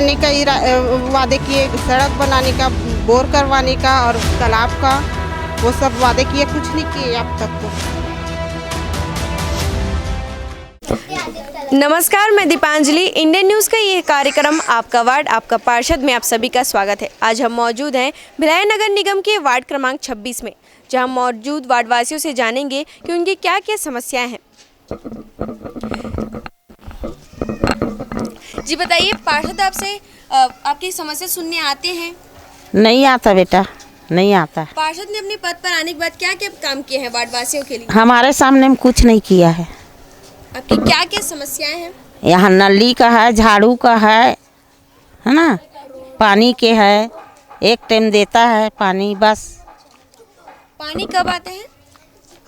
बनाने का वादे किए, सड़क बनाने का, बोर करवाने का और तालाब का, वो सब वादे किए, कुछ नहीं किए अब तक तो। नमस्कार, मैं दीपांजलि। इंडियन न्यूज़ का ये कार्यक्रम आपका वार्ड आपका पार्षद में आप सभी का स्वागत है। आज हम मौजूद हैं भिलाई नगर निगम के वार्ड क्रमांक 26 में, जहां मौजूद वार्डवासियों से जानेंगे कि उनकी क्या क्या समस्याएं हैं। जी बताइए, पार्षद आपसे आपकी समस्या सुनने आते हैं? नहीं आता बेटा, नहीं आता। पार्षद ने अपने पद पर आने के बाद क्या क्या काम किए हैं वार्डवासियों के लिए? हमारे सामने में कुछ नहीं किया है। आपकी क्या क्या समस्याएं हैं? यहाँ नली का है, झाड़ू का है ना, पानी के है, एक टाइम देता है पानी बस। पानी कब आता है?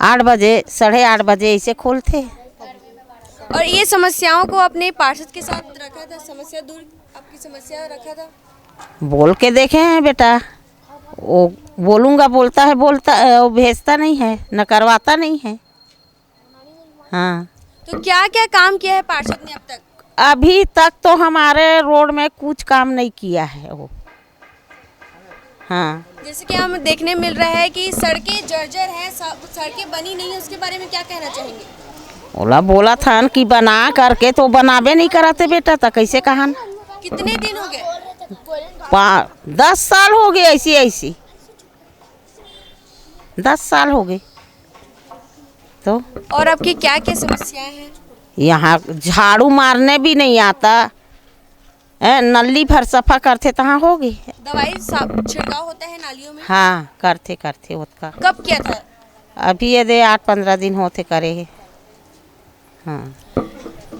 8 बजे, 8:30 बजे ऐसे खोलते। और ये समस्याओं को अपने पार्षद के साथ रखा था, समस्या दूर आपकी समस्या रखा था? बोल के देखे हैं बेटा, वो बोलूँगा बोलता है, वो भेजता नहीं है, न करवाता नहीं है। हाँ, तो क्या क्या काम किया है पार्षद ने अब तक? अभी तक तो हमारे रोड में कुछ काम नहीं किया है वो। हाँ, जैसे कि हम देखने मिल रहा है कि सड़कें जर्जर हैं, सड़कें बनी नहीं है, उसके बारे में क्या कहना चाहेंगे? बोला था कि बना करके तो बनाबे नहीं कराते बेटा, तो कैसे कहा न? कितने दिन हो गए? 10 साल हो गए ऐसी 10 साल हो गए। तो और आपकी क्या क्या समस्याएं हैं? यहाँ झाड़ू मारने भी नहीं आता, नली भर सफा करते तहाँ हो गई। दवाई छिड़काव होता है नालियों में? हाँ, करते उसका। कब किया था? अभी ये दे 8-15 दिन होते करे है। हाँ,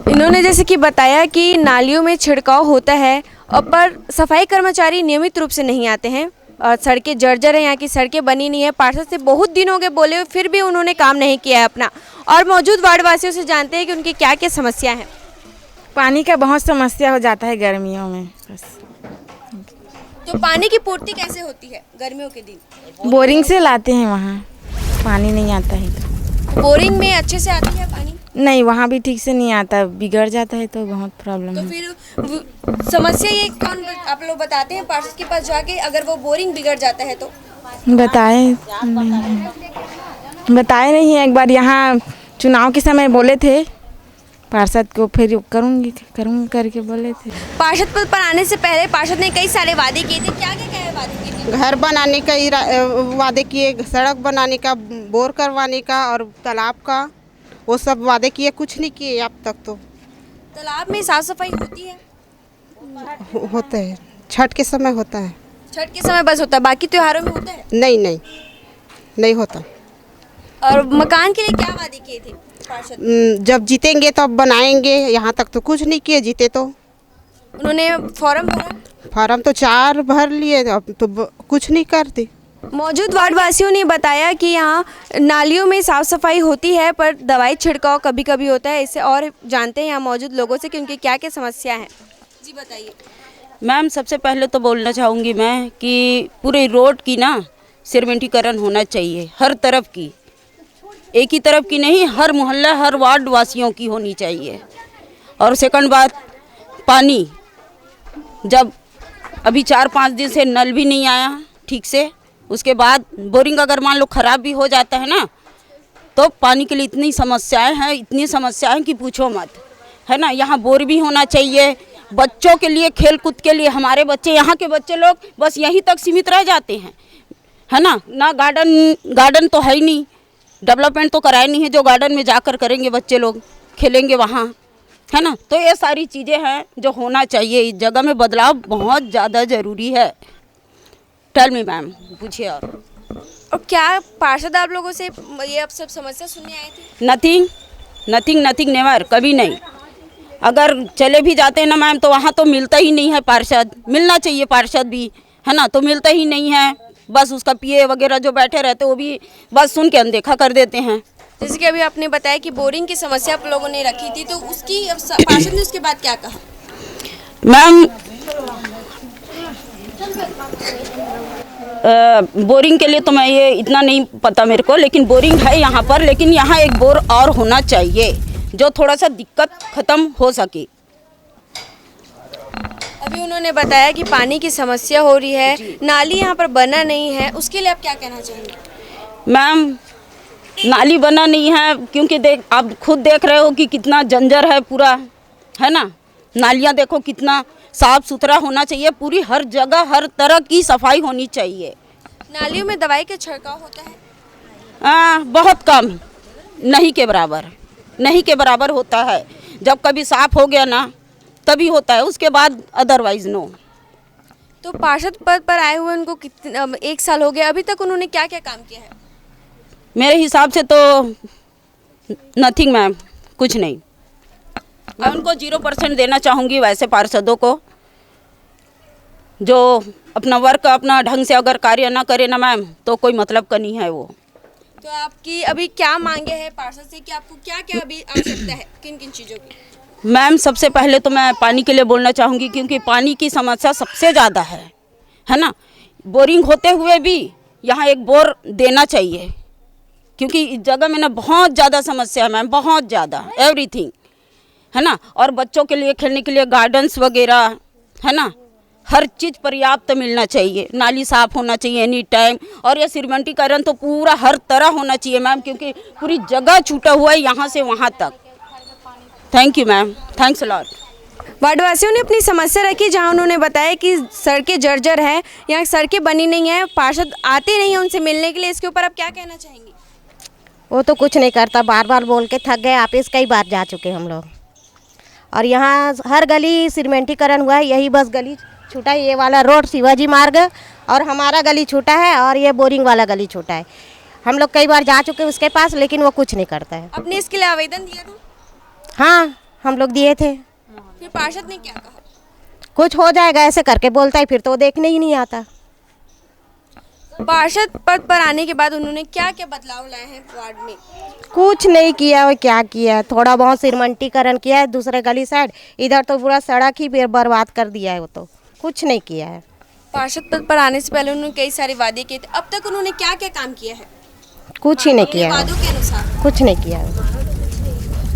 इन्होंने जैसे कि बताया कि नालियों में छिड़काव होता है और पर सफाई कर्मचारी नियमित रूप से नहीं आते हैं और सड़कें जर्जर हैं, यहाँ की सड़कें बनी नहीं है। पार्षद से बहुत दिन हो गए बोले हुए, फिर भी उन्होंने काम नहीं किया है अपना। और मौजूद वार्डवासियों से जानते हैं कि उनकी क्या क्या समस्या है। पानी का बहुत समस्या हो जाता है गर्मियों में बस। तो पानी की पूर्ति कैसे होती है गर्मियों के दिन? बोरिंग से लाते हैं, वहाँ पानी नहीं आता है तो। बोरिंग में अच्छे से आती है पानी? नहीं, वहाँ भी ठीक से नहीं आता, बिगड़ जाता है तो बहुत प्रॉब्लम तो है। फिर समस्या ये कौन आप लोग बताते हैं पार्षद के पास जाके, अगर वो बोरिंग बिगड़ जाता है तो? बताए नहीं है। एक बार यहाँ चुनाव के समय बोले थे पार्षद को, फिर करूँगी करके बोले थे। पार्षद पद पर आने से पहले पार्षद ने कई सारे वादे किए थे। क्या क्या वादे किए थे? घर बनाने का वादे किए, सड़क बनाने का, बोर करवाने का और तालाब का, वो सब वादे किए, कुछ नहीं किए अब तक तो। तालाब में साफ सफाई होती है? होता है, छठ के समय होता है। छठ के समय बस होता है, बाकी त्योहारों में होता है? नहीं होता। और मकान के लिए क्या वादे किए थे पार्षद? जब जीतेंगे तब बनाएंगे, यहाँ तक तो कुछ नहीं किए, जीते तो। उन्होंने फॉर्म भरा? फार्म तो 4 भर लिए, अब तो कुछ नहीं करते। मौजूद वार्डवासियों ने बताया कि यहाँ नालियों में साफ सफाई होती है पर दवाई छिड़काव कभी कभी होता है। इससे और जानते हैं यहाँ मौजूद लोगों से कि उनकी क्या क्या समस्या है। जी बताइए मैम। सबसे पहले तो बोलना चाहूँगी मैं कि पूरे रोड की ना सीमेंटीकरण होना चाहिए, हर तरफ की, एक ही तरफ की नहीं, हर मोहल्ला हर वार्ड वासियों की होनी चाहिए। और सेकंड बात, पानी, जब अभी 4-5 दिन से नल भी नहीं आया ठीक से, उसके बाद बोरिंग अगर मान लो ख़राब भी हो जाता है ना, तो पानी के लिए इतनी समस्याएं हैं कि पूछो मत, है ना। यहाँ बोर भी होना चाहिए, बच्चों के लिए, खेल कूद के लिए। हमारे बच्चे, यहाँ के बच्चे लोग बस यहीं तक सीमित रह जाते हैं, है ना गार्डन तो है ही नहीं, डेवलपमेंट तो कराया नहीं है जो गार्डन में जाकर करेंगे बच्चे लोग, खेलेंगे वहाँ, है ना। तो ये सारी चीज़ें हैं जो होना चाहिए। इस जगह में बदलाव बहुत ज़्यादा ज़रूरी है। टेल मी मैम, पूछिए। और क्या पार्षद आप लोगों से ये अब सब समस्या सुनने आए थे? नथिंग नेवर, कभी नहीं। अगर चले भी जाते हैं ना मैम, तो वहाँ तो मिलता ही नहीं है पार्षद। मिलना चाहिए पार्षद भी, है ना, तो मिलता ही नहीं है। बस उसका पीए वगैरह जो बैठे रहते वो भी बस सुन के अनदेखा कर देते हैं। जैसे कि अभी आपने बताया कि बोरिंग की समस्या आप लोगों ने रखी थी, तो उसकी पार्षद ने उसके बाद क्या कहा? मैम, बोरिंग के लिए तो मैं ये इतना नहीं पता मेरे को, लेकिन बोरिंग है यहाँ पर, लेकिन यहाँ एक बोर और होना चाहिए जो थोड़ा सा दिक्कत ख़त्म हो सके। अभी उन्होंने बताया कि पानी की समस्या हो रही है, नाली यहाँ पर बना नहीं है, उसके लिए आप क्या कहना चाहेंगे? मैम, नाली बना नहीं है क्योंकि देख आप खुद देख रहे हो कि कितना जंजर है पूरा, है ना। नालियाँ देखो कितना साफ़ सुथरा होना चाहिए, पूरी हर जगह हर तरह की सफाई होनी चाहिए। नालियों में दवाई का छिड़काव होता है? बहुत कम, नहीं के बराबर होता है। जब कभी साफ हो गया ना तभी होता है, उसके बाद अदरवाइज नो। तो पार्षद पद पर आए हुए उनको कितना 1 साल हो गया, अभी तक उन्होंने क्या क्या काम किया है? मेरे हिसाब से तो नथिंग मैम, कुछ नहीं। मैं उनको 0% देना चाहूँगी वैसे पार्षदों को, जो अपना वर्क अपना ढंग से अगर कार्य ना करे ना मैम तो कोई मतलब का नहीं है वो। तो आपकी अभी क्या मांगे हैं पार्षद से कि आपको क्या क्या अभी आवश्यकता है, किन किन चीज़ों की? मैम, सबसे पहले तो मैं पानी के लिए बोलना चाहूँगी क्योंकि पानी की समस्या सबसे ज़्यादा है ना। बोरिंग होते हुए भी यहाँ एक बोर देना चाहिए क्योंकि इस जगह में ना बहुत ज़्यादा समस्या है मैम, बहुत ज़्यादा एवरीथिंग, है ना। और बच्चों के लिए खेलने के लिए गार्डन्स वगैरह, है ना, हर चीज़ पर्याप्त मिलना चाहिए। नाली साफ़ होना चाहिए एनी टाइम, और यह सीमेंटीकरण तो पूरा हर तरह होना चाहिए मैम क्योंकि पूरी जगह छूटा हुआ है यहाँ से वहाँ तक। Thank you ma'am, thanks a lot. वार्डवासियों ने अपनी समस्या रखी, जहां उन्होंने बताया कि सड़कें जर्जर हैं, यहाँ सड़कें बनी नहीं हैं, पार्षद आते नहीं हैं उनसे मिलने के लिए। इसके ऊपर आप क्या कहना चाहेंगी? वो तो कुछ नहीं करता, बार बार बोल के थक गए। ऑफिस कई बार जा चुके हम लोग, और यहाँ हर गली सीमेंटीकरण हुआ है, यही बस गली छूटा है। ये वाला रोड शिवाजी मार्ग और हमारा गली छूटा है, और ये बोरिंग वाला गली छूटा है। हम लोग कई बार जा चुके उसके पास, लेकिन वो कुछ नहीं करता है। आपने इसके लिए आवेदन दिया था? हाँ, हम लोग दिए थे। फिर पार्षद ने क्या कहा? कुछ हो जाएगा ऐसे करके बोलता है, फिर तो वो देखने ही नहीं आता। पार्षद पद पर आने के बाद उन्होंने क्या क्या बदलाव लाए हैं वार्ड में? कुछ नहीं किया। वो क्या किया, थोड़ा बहुत सीमेंटीकरण किया है दूसरे गली साइड, इधर तो पूरा सड़क ही बर्बाद कर दिया है। वो तो कुछ नहीं किया है। पार्षद पद पर आने से पहले उन्होंने कई सारे वादे किए थे, अब तक उन्होंने क्या क्या काम किया है? कुछ ही नहीं अपने किया, वादों के अनुसार कुछ नहीं किया है।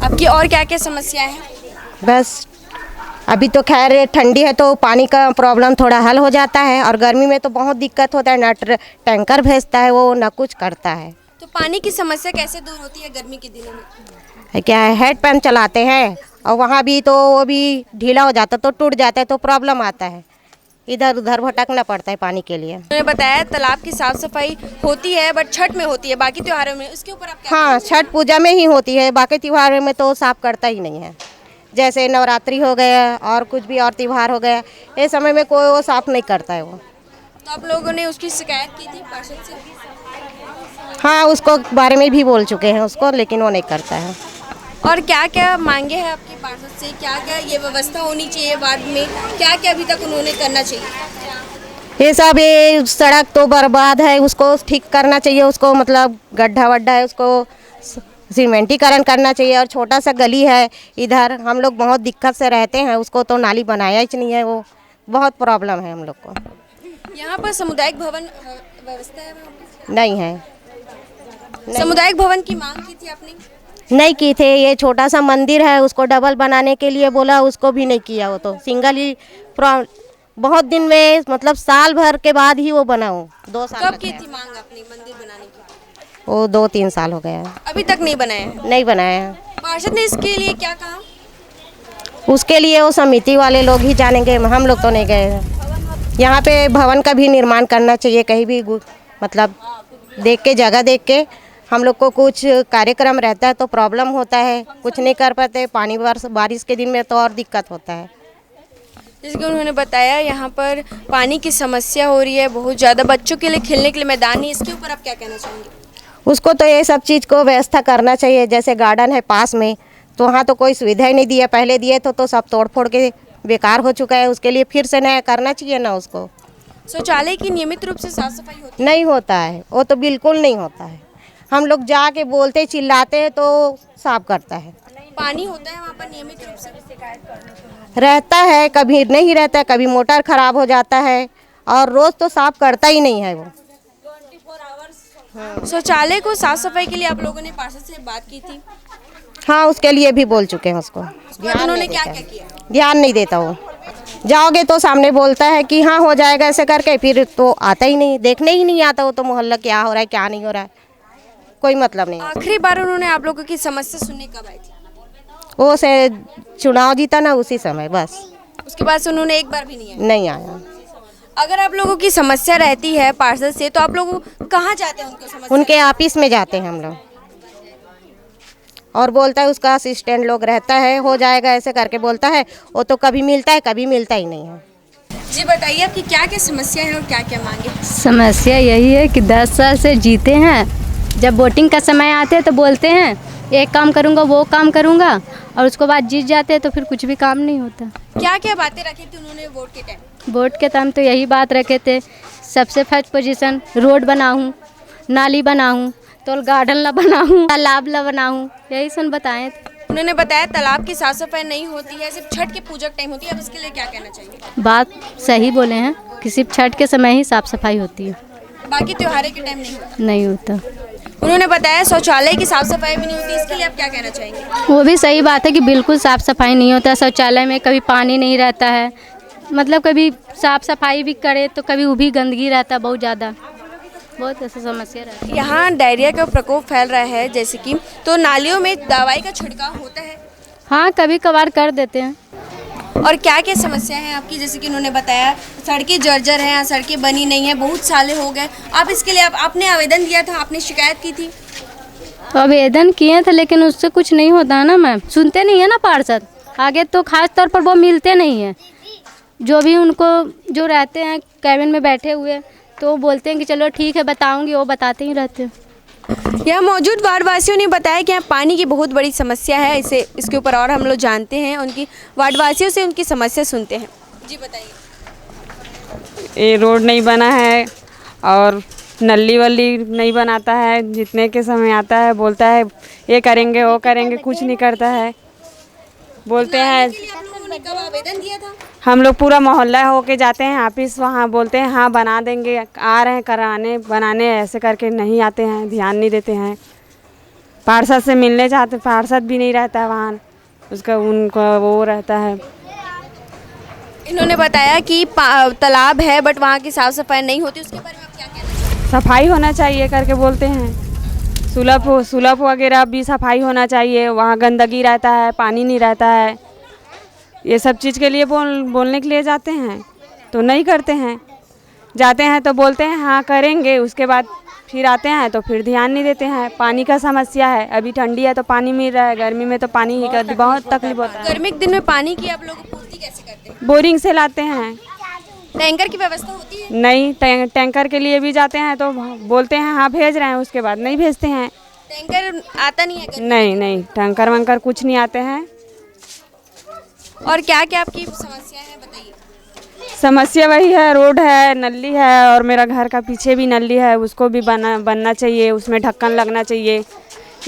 आपकी और क्या क्या समस्याएं हैं? बस अभी तो खैर ठंडी है तो पानी का प्रॉब्लम थोड़ा हल हो जाता है, और गर्मी में तो बहुत दिक्कत होता है। ना टैंकर भेजता है वो, ना कुछ करता है। तो पानी की समस्या कैसे दूर होती है गर्मी के दिनों में? क्या है, हेड पंप चलाते हैं और वहाँ भी तो वो भी ढीला हो जाता है तो टूट जाता है, तो प्रॉब्लम आता है। इधर उधर भटकना पड़ता है पानी के लिए। उन्होंने बताया तालाब की साफ सफाई होती है बट छठ में होती है, बाकी त्योहारों में उसके ऊपर आप क्या हाँ, छठ पूजा में ही होती है, बाकी त्योहारों में तो साफ करता ही नहीं है। जैसे नवरात्रि हो गया और कुछ भी और त्यौहार हो गया, इस समय में कोई वो साफ नहीं करता है वो। तो आप लोगों ने उसकी शिकायत की थी पार्षद से? हाँ, उसको बारे में भी बोल चुके हैं उसको, लेकिन वो नहीं करता है। और क्या क्या मांगे हैं आपके पार्षद से, क्या क्या ये व्यवस्था होनी चाहिए वार्ड में, क्या क्या अभी तक उन्होंने करना चाहिए? ये सब, ये सड़क तो बर्बाद है, उसको ठीक करना चाहिए। उसको मतलब गड्ढा वड्ढा है, उसको सीमेंटीकरण करना चाहिए। और छोटा सा गली है इधर, हम लोग बहुत दिक्कत से रहते हैं, उसको तो नाली बनाया ही नहीं है। वो बहुत प्रॉब्लम है हम लोग को। यहाँ पर सामुदायिक भवन व्यवस्था है? नहीं है। सामुदायिक भवन की मांग की थी आपने? नहीं की थे। ये छोटा सा मंदिर है, उसको डबल बनाने के लिए बोला, उसको भी नहीं किया। वो तो सिंगल ही बहुत दिन में, मतलब साल भर के बाद ही वो बना हो। 2 साल कब की थी मांग आपने मंदिर बनाने की? वो 2-3 साल हो गया है, अभी तक नहीं बनाया है? नहीं बनाया है। पार्षद ने इसके लिए क्या कहा? उसके लिए वो समिति वाले लोग ही जानेंगे, हम लोग तो नहीं गए हैं। यहाँ पे भवन का भी निर्माण करना चाहिए, कहीं भी मतलब देख के, जगह देख के। हम लोग को कुछ कार्यक्रम रहता है तो प्रॉब्लम होता है, कुछ नहीं कर पाते। पानी बारिश के दिन में तो और दिक्कत होता है। जैसे कि उन्होंने बताया यहाँ पर पानी की समस्या हो रही है बहुत ज़्यादा, बच्चों के लिए खेलने के लिए मैदान नहीं, इसके ऊपर आप क्या कहना चाहेंगे? उसको तो ये सब चीज़ को व्यवस्था करना चाहिए। जैसे गार्डन है पास में, तो वहाँ तो कोई सुविधा ही नहीं दी है। पहले दिए तो सब तोड़ फोड़ के बेकार हो चुका है। उसके लिए फिर से नया करना चाहिए ना उसको। शौचालय की नियमित रूप से साफ सफाई होती है? नहीं होता है, वो तो बिल्कुल नहीं होता है। हम लोग जाके बोलते चिल्लाते हैं तो साफ करता है। पानी होता है वहाँ पर नियमित रूप से? रहता है, कभी नहीं रहता है, कभी मोटर खराब हो जाता है, और रोज़ तो साफ करता ही नहीं है वो। शौचालय को साफ सफाई के लिए आप लोगों ने पार्षद से बात की थी? हाँ, उसके लिए भी बोल चुके हैं उसको। उन्होंने क्या क्या किया? ध्यान नहीं देता वो। जाओगे तो सामने बोलता है कि हाँ हो जाएगा ऐसे करके, फिर तो आता ही नहीं, देखने ही नहीं आता वो तो मोहल्ला क्या हो रहा है क्या नहीं हो रहा है, कोई मतलब नहीं। आखिरी बार उन्होंने आप लोगों की समस्या सुनने कब आई थी? वो से चुनाव जीता ना उसी समय, बस उसके बाद से उन्होंने एक बार भी नहीं आया। नहीं आया। अगर आप लोगों की समस्या रहती है पार्षद से तो आप लोग कहाँ जाते हैं उनको समस्या? उनके ऑफिस में जाते हैं हम लोग, और बोलता है उसका असिस्टेंट लोग रहता है, हो जाएगा ऐसे करके बोलता है, वो तो कभी मिलता है कभी मिलता ही नहीं है। जी बताइए आपकी क्या क्या समस्या है और क्या क्या मांगे? समस्या यही है कि 10 साल से जीते हैं, जब वोटिंग का समय आते हैं तो बोलते हैं एक काम करूंगा वो काम करूंगा, और उसके बाद जीत जाते हैं तो फिर कुछ भी काम नहीं होता। क्या क्या बातें रखी थी उन्होंने वोट के टाइम? वोट के टाइम तो यही बात रखे थे, सबसे फर्स्ट पोजीशन रोड बनाऊं, नाली बनाऊं, तो गार्डन ला बनाऊं, तालाब ला बनाऊं, यही सब बताए थे। उन्होंने बताया तालाब की साफ सफाई नहीं होती है, सिर्फ छठ के पूजा टाइम होती है, अब इसके लिए क्या कहना चाहिए? बात सही बोले हैं कि सिर्फ छठ के समय ही साफ सफाई होती है, बाकी त्योहारों के टाइम नहीं होता। नहीं होता। उन्होंने बताया शौचालय की साफ सफाई भी नहीं होती, इसके लिए आप क्या कहना चाहेंगे? वो भी सही बात है कि बिल्कुल साफ़ सफाई नहीं होता, शौचालय में कभी पानी नहीं रहता है, मतलब कभी साफ़ सफाई भी करे तो कभी वो भी गंदगी रहता है, बहुत ज़्यादा, बहुत ऐसा समस्या रहती है। यहाँ डायरिया का प्रकोप फैल रहा है जैसे कि, तो नालियों में दवाई का छिड़काव होता है? हाँ कभी कभार कर देते हैं। और क्या क्या समस्या है आपकी? जैसे कि उन्होंने बताया सड़कें जर्जर हैं, सड़कें बनी नहीं है, बहुत साले हो गए, आप इसके लिए आपने आवेदन दिया था, आपने शिकायत की थी? आवेदन किए थे लेकिन उससे कुछ नहीं होता है ना मैम, सुनते नहीं है ना पार्षद, आगे तो खास तौर पर वो मिलते नहीं हैं, जो भी उनको जो रहते हैं कैबिन में बैठे हुए तो वो बोलते हैं कि चलो ठीक है बताऊंगी, वो बताते ही रहते हैं। यहाँ मौजूद वार्ड वासियों ने बताया कि यहाँ पानी की बहुत बड़ी समस्या है, इसके ऊपर और हम लोग जानते हैं, उनकी वार्ड वासियों से उनकी समस्या सुनते हैं। जी बताइए। ये रोड नहीं बना है और नली वली नहीं बनाता है, जितने के समय आता है बोलता है ये करेंगे वो करेंगे, कुछ नहीं करता है। बोलते हैं आप लोगों ने कब आवेदन दिया था? हम लोग पूरा मोहल्ला होके जाते हैं ऑफिस, वहाँ बोलते हैं हाँ बना देंगे, आ रहे हैं कराने बनाने, ऐसे करके नहीं आते हैं, ध्यान नहीं देते हैं। पार्षद से मिलने जाते, पार्षद भी नहीं रहता है वहाँ, उसका उनका वो रहता है। इन्होंने बताया कि तालाब है बट वहाँ की साफ सफाई नहीं होती, उसके बारे में आप क्या कहना चाहिए? सफाई होना चाहिए करके बोलते हैं, सुलभ वगैरह भी सफाई होना चाहिए, वहाँ गंदगी रहता है, पानी नहीं रहता है, ये सब चीज़ के लिए बोलने के लिए जाते हैं तो नहीं करते हैं। जाते हैं तो बोलते हैं हाँ करेंगे, उसके बाद फिर आते हैं तो फिर ध्यान नहीं देते हैं। पानी का समस्या है, अभी ठंडी है तो पानी मिल रहा है, गर्मी में तो पानी ही का बहुत तकलीफ होता है। गर्मी के दिन में पानी की आप लोग पूर्ति कैसे करते हैं? बोरिंग से लाते हैं। टैंकर की व्यवस्था होती है? नहीं, टैंकर के लिए भी जाते हैं तो बोलते हैं हाँ भेज रहे हैं, उसके बाद नहीं भेजते हैं। टैंकर आता नहीं है? नहीं, टैंकर वंकर कुछ नहीं आते हैं। और क्या क्या आपकी समस्या है बताइए? समस्या वही है, रोड है, नली है, और मेरा घर का पीछे भी नली है, उसको भी बनना चाहिए, उसमें ढक्कन लगना चाहिए,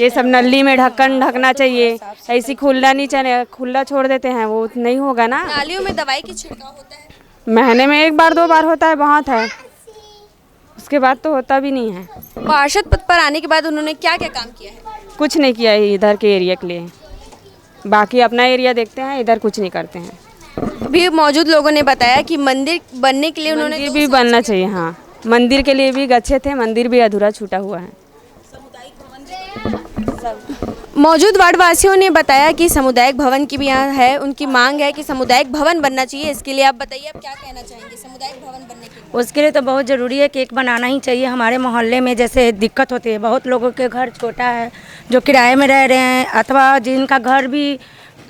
ये सब नली में ढक्कन ढकना चाहिए, ऐसी खुला नहीं चले, खुला छोड़ देते हैं वो नहीं होगा ना। नालियों में दवाई की छिड़काव होता है? महीने में 1 बार 2 बार होता है, बहुत है, उसके बाद तो होता भी नहीं है। पार्षद पद पर आने के बाद उन्होंने क्या क्या काम किया है? कुछ नहीं किया है इधर के एरिया के लिए, बाकी अपना एरिया देखते हैं, इधर कुछ नहीं करते हैं। भी मौजूद लोगों ने बताया कि मंदिर बनने के लिए उन्होंने मंदिर भी बनना चाहिए। हाँ, मंदिर के लिए भी गच्छे थे, मंदिर भी अधूरा छूटा हुआ है। मौजूद वार्ड वासियों ने बताया कि सामुदायिक भवन की भी यहाँ है, उनकी मांग है कि सामुदायिक भवन बनना चाहिए। इसके लिए आप बताइए, आप क्या कहना चाहेंगे सामुदायिक भवन बनने के लिए? उसके लिए तो बहुत ज़रूरी है कि एक बनाना ही चाहिए। हमारे मोहल्ले में जैसे दिक्कत होती है, बहुत लोगों के घर छोटा है, जो किराए में रह रहे हैं अथवा जिनका घर भी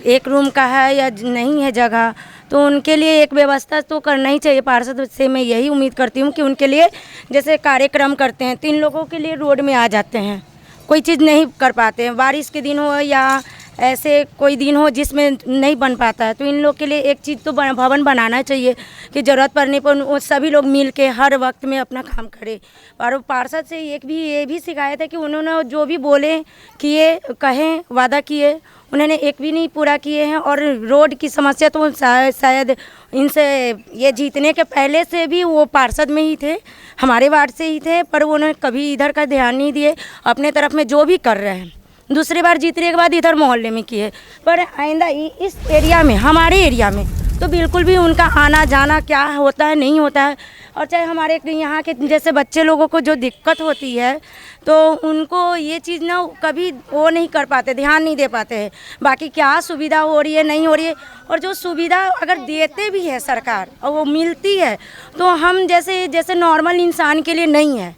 1 रूम का है या नहीं है जगह, तो उनके लिए एक व्यवस्था तो करना ही चाहिए। पार्षद से मैं यही उम्मीद करती हूँ कि उनके लिए जैसे कार्यक्रम करते हैं, 3 लोगों के लिए रोड में आ जाते हैं, कोई चीज़ नहीं कर पाते हैं, बारिश के दिन हो या ऐसे कोई दिन हो जिसमें नहीं बन पाता है, तो इन लोग के लिए एक चीज़ तो भवन बनाना चाहिए कि ज़रूरत पड़ने पर वो सभी लोग मिल के हर वक्त में अपना काम करें। और पार्षद से ये भी शिकायत है कि उन्होंने जो भी बोले किए कहें वादा किए, उन्होंने एक भी नहीं पूरा किए हैं। और रोड की समस्या तो शायद इनसे ये जीतने के पहले से भी वो पार्षद में ही थे, हमारे वार्ड से ही थे, पर उन्होंने कभी इधर का ध्यान नहीं दिए। अपने तरफ में जो भी कर रहे हैं, दूसरी बार जीतने के बाद इधर मोहल्ले में किए, पर आइंदा इस एरिया में, हमारे एरिया में तो बिल्कुल भी उनका आना जाना क्या होता है नहीं होता है। और चाहे हमारे यहाँ के जैसे बच्चे लोगों को जो दिक्कत होती है तो उनको ये चीज़ ना कभी वो नहीं कर पाते, ध्यान नहीं दे पाते हैं। बाकी क्या सुविधा हो रही है नहीं हो रही है, और जो सुविधा अगर देते भी है सरकार और वो मिलती है तो हम जैसे नॉर्मल इंसान के लिए नहीं है,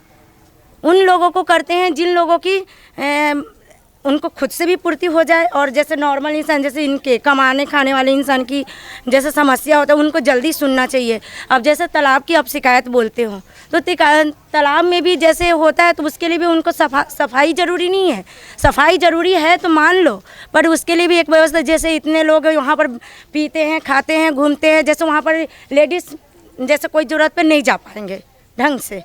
उन लोगों को करते हैं जिन लोगों की उनको खुद से भी पूर्ति हो जाए, और जैसे नॉर्मल इंसान जैसे इनके कमाने खाने वाले इंसान की जैसे समस्या होता है उनको जल्दी सुनना चाहिए। अब जैसे तालाब की आप शिकायत बोलते हो तो तालाब में भी जैसे होता है तो उसके लिए भी उनको सफाई ज़रूरी नहीं है, सफाई ज़रूरी है तो मान लो, पर उसके लिए भी एक व्यवस्था, जैसे इतने लोग वहाँ पर पीते हैं खाते हैं घूमते हैं, जैसे वहाँ पर लेडीज़ जैसे कोई ज़रूरत पर नहीं जा पाएंगे ढंग से,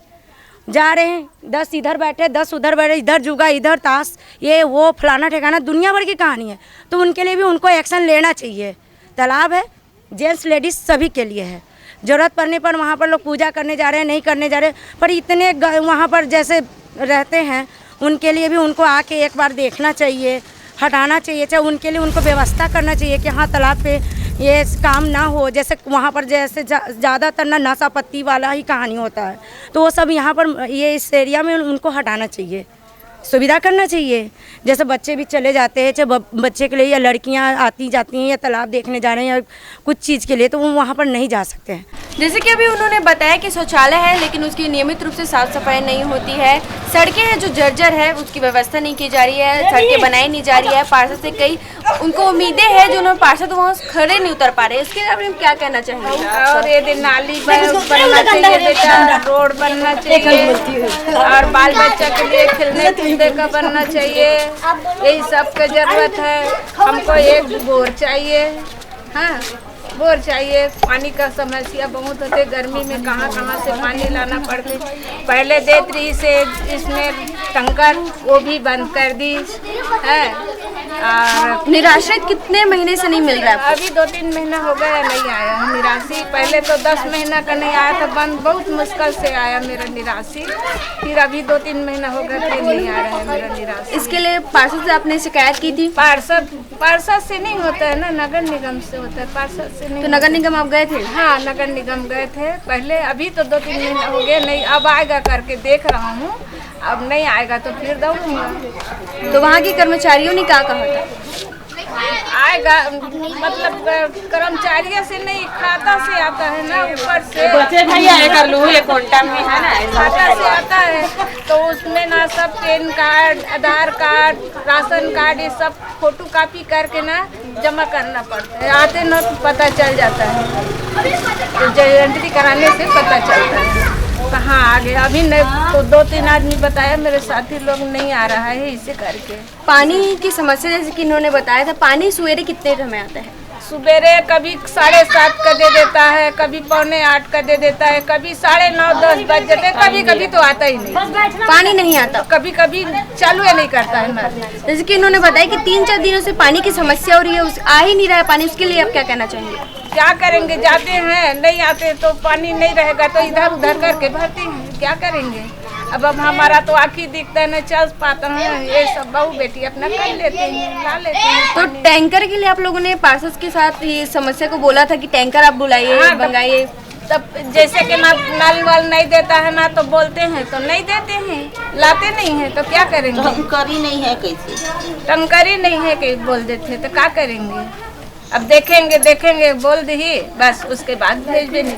जा रहे हैं 10 इधर बैठे 10 उधर बैठे, इधर जुगा इधर ताश ये वो फलाना ठिकाना दुनिया भर की कहानी है, तो उनके लिए भी उनको एक्शन लेना चाहिए। तालाब है जेंट्स लेडीज़ सभी के लिए है, ज़रूरत पड़ने पर वहाँ पर लोग पूजा करने जा रहे हैं नहीं करने जा रहे, पर इतने वहाँ पर जैसे रहते हैं उनके लिए भी उनको आके एक बार देखना चाहिए, हटाना चाहिए, चाहे उनके लिए उनको व्यवस्था करना चाहिए कि हाँ तालाब पे ये काम ना हो। जैसे वहाँ पर जैसे ज़्यादातर ना नशा पत्ती वाला ही कहानी होता है, तो वो सब यहाँ पर ये इस एरिया में उनको हटाना चाहिए, सुविधा करना चाहिए। जैसे बच्चे भी चले जाते हैं, चाहे बच्चे के लिए या लड़कियाँ आती जाती हैं या तालाब देखने जा रहे हैं या कुछ चीज़ के लिए, तो वो वहाँ पर नहीं जा सकते हैं। जैसे कि अभी उन्होंने बताया कि शौचालय है लेकिन उसकी नियमित रूप से साफ सफाई नहीं होती है, सड़कें हैं जो जर्जर है उसकी व्यवस्था नहीं की जा रही है, सड़कें बनाई नहीं जा रही है। पार्षद से कई उनको उम्मीदें हैं जो उन्होंने पार्षद वहाँ खड़े नहीं उतर पा रहे, इसके बारे में क्या कहना चाहेंगे? और ये नाली बनना चाहिए बेटा, रोड बनना चाहिए और बाल बच्चा के लिए खेलने कूदने का बनना चाहिए, यही सब का जरूरत है। हमको एक बोर चाहिए, हाँ बोर चाहिए। पानी का समस्या बहुत होते, गर्मी में कहाँ से पानी लाना पड़ते। पहले देत रही से इसमें टंकर वो भी बंद कर दी है। और निराश्रित कितने महीने से नहीं मिल रहा है? अभी 2-3 महीना हो गया नहीं आया है निराशी। पहले तो 10 महीना का नहीं आया था, बंद बहुत मुश्किल से आया मेरा निराशी। फिर अभी 2-3 महीना हो गया फिर नहीं आ रहा है मेरा निराशी। इसके लिए पार्षद से आपने शिकायत की थी? पार्षद से नहीं होता है ना, नगर निगम से होता है, पार्षद से नहीं। तो नगर निगम आप गए थे? हाँ नगर निगम गए थे पहले, अभी तो 2-3 महीना हो गए नहीं, अब आएगा करके देख रहा हूँ, अब नहीं आएगा तो फिर दौड़ूंगा। तो वहाँ के कर्मचारियों ने क्या कहा था? आएगा मतलब कर्मचारियों से नहीं, खाता से आता है ना, ऊपर से खाता से आता है, तो उसमें ना सब पैन कार्ड आधार कार्ड राशन कार्ड ये सब फोटो कॉपी करके ना जमा करना पड़ता है। आते ना तो पता चल जाता है, तो एंट्री कराने से पता चलता है कहाँ आ गया। अभी नहीं तो 2-3 आदमी बताया, मेरे साथी लोग नहीं आ रहा है इसे करके। पानी की समस्या जैसे कि इन्होंने बताया था, पानी सवेरे कितने समय आता है? सवेरे कभी 7:30 का दे देता है, कभी 7:45 का दे देता है, कभी 9:30-10 बज जाते हैं, कभी कभी तो आता ही नहीं, पानी नहीं आता, कभी कभी चालू ही नहीं करता है नल। जैसे कि इन्होंने बताया कि 3-4 दिनों से पानी की समस्या हो रही है, आ ही नहीं रहा है पानी, उसके लिए आप क्या कहना चाहेंगे? क्या करेंगे, जाते हैं नहीं आते तो पानी नहीं रहेगा तो इधर उधर करके भरते हैं, क्या करेंगे। अब हमारा तो आँखी दिखता है, न चल पाता है, ये सब बहू बेटी अपना कर लेते हैं, ला लेते हैं। तो टैंकर के लिए आप लोगों ने पार्षद के साथ ये समस्या को बोला था कि टैंकर आप बुलाइए, हाँ, मंगाइए, तब जैसे कि नल वल नहीं देता है ना तो बोलते हैं तो नहीं देते हैं, लाते नहीं है तो क्या करेंगे। टंकरी नहीं है कैसे, टंकरी नहीं है कि बोल देते तो क्या करेंगे। अब देखेंगे बोल दी बस, उसके बाद भेज भी नहीं।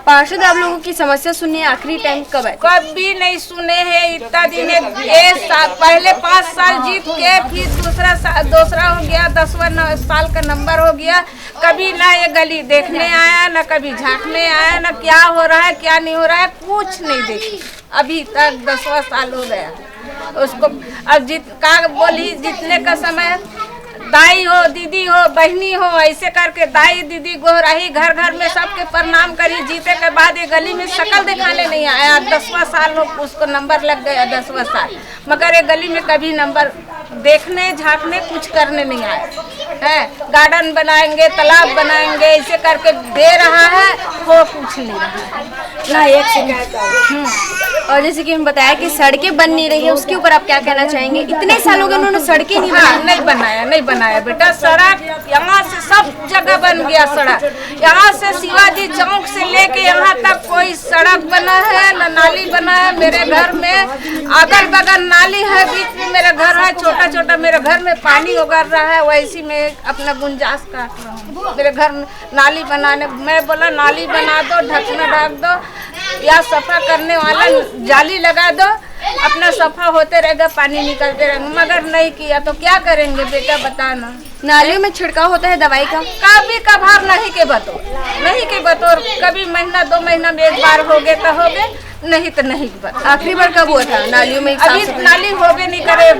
पार्षद आप लोगों की समस्या सुनिए, आखिरी टैंक कब है? कभी नहीं सुने हैं इतना दिन। एक साल पहले 5 साल जीत के फिर दूसरा हो गया, 10वां साल का नंबर हो गया, कभी ना ये गली देखने आया, ना कभी झांकने आया, ना क्या हो रहा है क्या नहीं हो रहा है कुछ नहीं देखी अभी तक। 10वां साल हो गया उसको। अब बोली जितने का समय दाई हो दीदी हो बहनी हो ऐसे करके दाई दीदी गोहराही घर घर में सबके प्रणाम करी, जीते के बाद ये गली में शक्ल दिखाने नहीं आया। 10वां साल हो उसको नंबर लग गया 10वां साल, मगर ये गली में कभी नंबर देखने झांकने कुछ करने नहीं आया। है गार्डन बनाएंगे, तालाब बनाएंगे, ऐसे करके दे रहा है, वो कुछ नहीं रहा है, ना एक शिकायत। और जैसे कि हम बताया कि सड़कें बन नहीं रही है, उसके ऊपर आप क्या कहना चाहेंगे? इतने साल हो गए उन्होंने सड़कें नहीं बनाई। नहीं बनाया बेटा। सड़क यहाँ से सब जगह बन गया सड़क। यहाँ से शिवाजी चौक से लेके यहाँ तक कोई सड़क बना है न नाली बना है। मेरे घर में अगल बगल नाली है, बीच में मेरा घर है, छोटा छोटा मेरे घर में पानी उगर रहा है, वैसी में अपना गुंजाइश काट रहा हूँ। मेरे घर में नाली बनाने, मैं बोला नाली बना दो, ढकना ढक दो या सफा करने वाला जाली लगा दो, अपना सफा होते रहेगा, पानी निकलते रहेगा, मगर नहीं किया तो क्या करेंगे बेटा बताना। नालियों में छिड़काव होता है दवाई का? कभी कभार नहीं के बतौर कभी महीना 2 महीना में एक बार हो गए तो हो गए, नहीं तो नहीं बता। आखिरी बार कब हुआ था नालियों में? अभी नाली हो गए नहीं करे,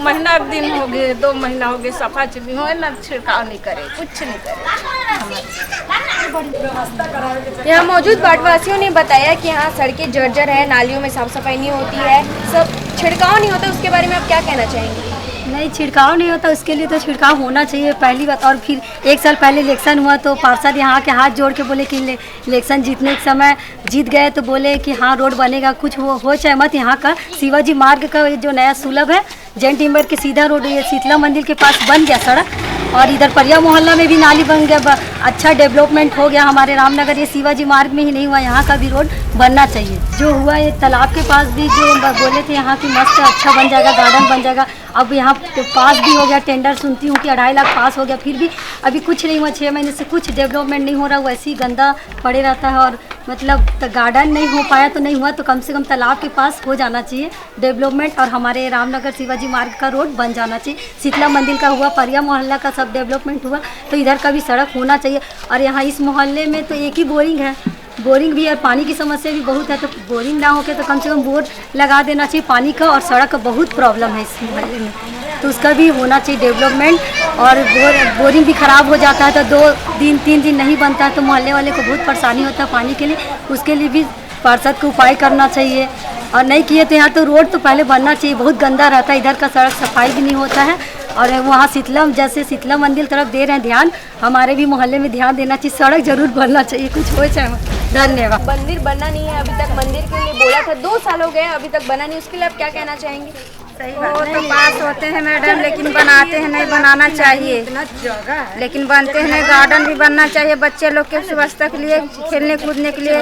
महीना दिन हो गए, 2 महीना हो गए, सफा चुनी हो ना, छिड़काव नहीं करे, कुछ नहीं करे। यहाँ मौजूद वार्डवासियों ने बताया कि यहाँ सड़कें जर्जर है, नालियों में साफ सफाई नहीं होती है, सब छिड़काव नहीं होता। उसके बारे में आप क्या कहना चाहेंगे? नहीं, छिड़काव नहीं होता, उसके लिए तो छिड़काव होना चाहिए पहली बात। और फिर 1 साल पहले इलेक्शन हुआ तो पार्षद यहाँ के हाथ जोड़ के बोले कि इलेक्शन जीतने के समय जीत गए तो बोले कि हाँ रोड बनेगा, कुछ हो चाहे मत। यहाँ का शिवाजी मार्ग का जो नया सुलभ है जैन टिम्बर के सीधा रोड, ये शीतला मंदिर के पास बन गया सड़क। और इधर परिया मोहल्ला में भी नाली बन गया, अच्छा डेवलपमेंट हो गया हमारे रामनगर। ये शिवाजी मार्ग में ही नहीं हुआ, यहाँ का भी रोड बनना चाहिए। जो हुआ ये तालाब के पास भी जो बोले थे यहाँ की मस्त अच्छा बन जाएगा, गार्डन बन जाएगा। अब यहाँ पास भी हो गया टेंडर, सुनती हूँ कि 2.5 लाख पास हो गया, फिर भी अभी कुछ नहीं हुआ। 6 महीने से कुछ डेवलपमेंट नहीं हो रहा, वैसे ही गंदा पड़े रहता है। और मतलब गार्डन नहीं हो पाया तो नहीं हुआ, तो कम से कम तालाब के पास हो जाना चाहिए डेवलपमेंट। और हमारे रामनगर शिवाजी मार्ग का रोड बन जाना चाहिए। शीतला मंदिर का हुआ, परिया मोहल्ला का सब डेवलपमेंट हुआ, तो इधर का भी सड़क होना चाहिए। और यहाँ इस मोहल्ले में तो एक ही बोरिंग है, बोरिंग भी है, पानी की समस्या भी बहुत है। तो बोरिंग ना होके तो कम से कम बोर लगा देना चाहिए पानी का। और सड़क का बहुत प्रॉब्लम है इस मोहल्ले में, तो उसका भी होना चाहिए डेवलपमेंट। और बोरिंग भी ख़राब हो जाता है तो 2 दिन 3 दिन नहीं बनता है, तो मोहल्ले वाले को बहुत परेशानी होता है पानी के लिए। उसके लिए भी पार्षद को उपाय करना चाहिए। और नहीं किए तो यहाँ तो रोड तो पहले बनना चाहिए, बहुत गंदा रहता है, इधर का सड़क सफाई भी नहीं होता है। और वहाँ शीतला मंदिर तरफ दे रहे हैं ध्यान, हमारे भी मोहल्ले में ध्यान देना चाहिए, सड़क जरूर बनना चाहिए, कुछ हो चाहे। धन्यवाद। मंदिर बनना नहीं है अभी तक, मंदिर के लिए बोला था 2 साल हो गए अभी तक बना नहीं, उसके लिए आप क्या कहना चाहेंगे? वो तो पास होते हैं मैडम, लेकिन बनाते हैं नहीं, बनाना चाहिए, लेकिन बनते हैं नहीं। गार्डन भी बनना चाहिए बच्चे लोग के व्यवस्था के लिए, खेलने कूदने के लिए,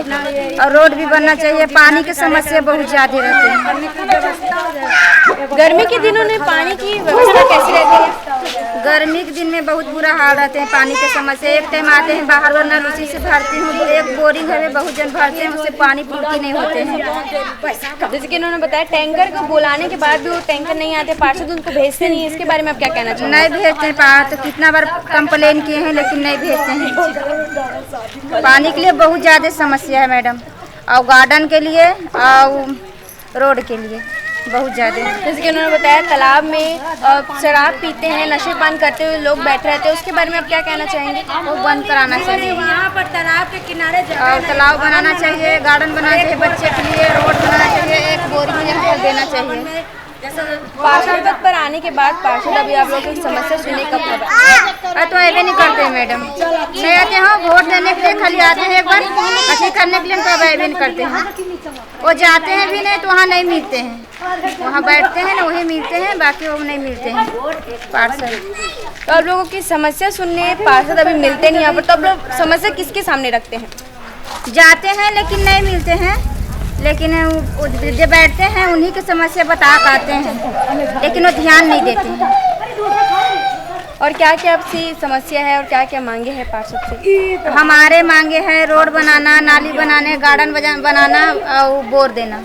और रोड भी बनना चाहिए। पानी की समस्या बहुत ज़्यादा रहती है। गर्मी के दिनों में पानी की व्यवस्था कैसी रहती है? गर्मी के दिन में बहुत बुरा हाल रहते हैं, पानी की समस्या। एक टाइम आते हैं बाहर, वरना उसी से भरती हूँ, एक बोरिंग है बहुत जन भरते हैं, उससे पानी पूर्ति नहीं होते हैं। जैसे कि उन्होंने बताया टैंकर को बुलाने के बाद भी वो टैंकर नहीं आते, पार्षद उनको भेजते नहीं है, इसके बारे में आप क्या कहना चाहेंगे? नहीं भेजते हैं, तो कितना बार कंप्लेन किए हैं लेकिन नहीं भेजते हैं। पानी के लिए बहुत ज़्यादा समस्या है मैडम, और गार्डन के लिए और रोड के लिए बहुत ज़्यादा। जैसे कि उन्होंने बताया तालाब में शराब पीते हैं, नशे पान करते हुए लोग बैठे रहते हैं, उसके बारे में आप क्या कहना चाहेंगे? वो बंद कराना चाहिए। यहाँ पर तालाब के किनारे और तालाब बनाना चाहिए, गार्डन बनाना चाहिए बच्चे के लिए, रोड बनाना चाहिए, एक बोरिंग यहाँ देना चाहिए। पार्षद पद पर आने के बाद पार्षद अभी आप लोगों की समस्या सुनने कब होगा? तो ऐसे नहीं करते मैडम, नहीं आते हैं वोट देने के लिए, खाली आते हैं एक बार अच्छी करने के लिए, तो ऐसे नहीं करते हैं। वो जाते हैं भी नहीं तो वहाँ नहीं मिलते हैं, वहाँ बैठते हैं ना वही मिलते हैं, बाकी वो नहीं मिलते हैं पार्षद। तो आप लोगों की समस्या सुनने पार्षद अभी मिलते नहीं यहाँ पर, तो आप लोग समस्या किसके सामने रखते हैं? जाते हैं लेकिन नहीं मिलते हैं, लेकिन जो बैठते हैं उन्हीं की समस्या बता पाते हैं, लेकिन वो ध्यान नहीं देते हैं। और क्या क्या आपसी समस्या है और क्या क्या मांगे हैं पार्षद से? हमारे मांगे हैं रोड बनाना, नाली बनाने, गार्डन बनाना और बोर देना।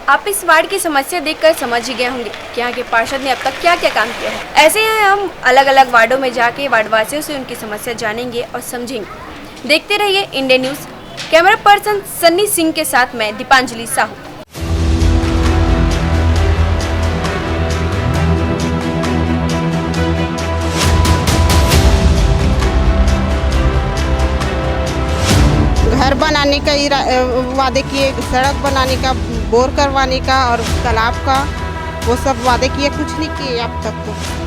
आप इस वार्ड की समस्या देखकर समझ ही गए होंगे कि यहाँ के पार्षद ने अब तक क्या क्या काम किया है। ऐसे ही हम अलग अलग वार्डों में जाके वार्डवासियों से उनकी समस्या जानेंगे और समझेंगे। देखते रहिए Indian news. Camera person Sunny Singh के साथ मैं दीपांजलि साहू। घर बनाने का वादे किए, सड़क बनाने का, बोर करवाने का और तालाब का, वो सब वादे किए, कुछ नहीं किए अब तक तो।